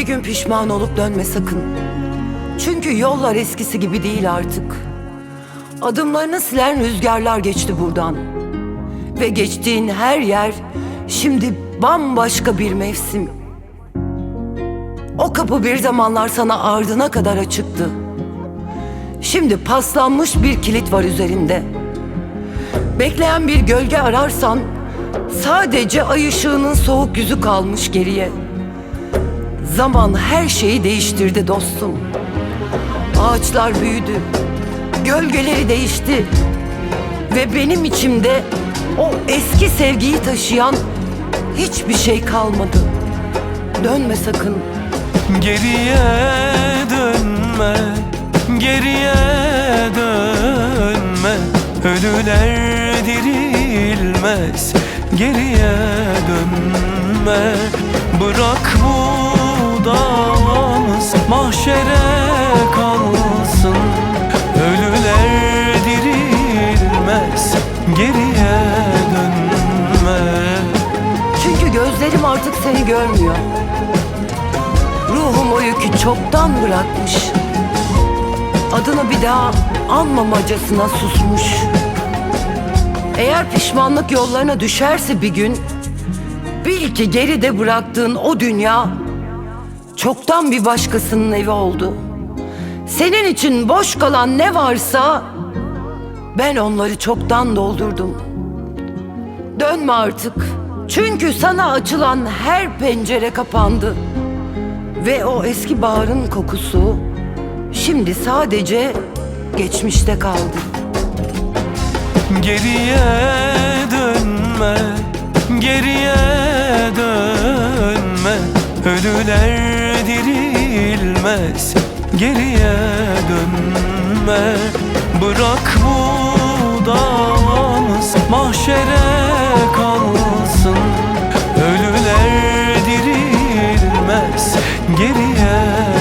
gün pişman olup dönme sakın. Çünkü yollar eskisi gibi değil artık. Adımlarını silen rüzgarlar geçti buradan. Ve geçtiğin her yer şimdi bambaşka bir mevsim. O kapı bir zamanlar sana ardına kadar açıktı. Şimdi paslanmış bir kilit var üzerinde. Bekleyen bir gölge ararsan sadece ay ışığının soğuk yüzü kalmış geriye. Zaman her şeyi değiştirdi dostum. Ağaçlar büyüdü, gölgeleri değişti ve benim içimde o eski sevgiyi taşıyan hiçbir şey kalmadı. Dönme sakın. Geriye dönme, geriye dönme. Ölüler dirilmez, geriye dönme. Bırak bu davamız mahşere kalsın. Ölüler dirilmez, geriye dönme. Çünkü gözlerim artık seni görmüyor. Ruhum o yükü çoktan bırakmış. Adını bir daha anmamacasına susmuş. Eğer pişmanlık yollarına düşerse bir gün, bil ki geride bıraktığın o dünya çoktan bir başkasının evi oldu. Senin için boş kalan ne varsa ben onları çoktan doldurdum. Dönme artık. Çünkü sana açılan her pencere kapandı. Ve o eski baharın kokusu şimdi sadece geçmişte kaldı. Geriye dönme, geriye dönme. Ölüler dirilmez, geriye dönme. Bırak bu davamız mahşere kalsın. Ölüler dirilmez, geriye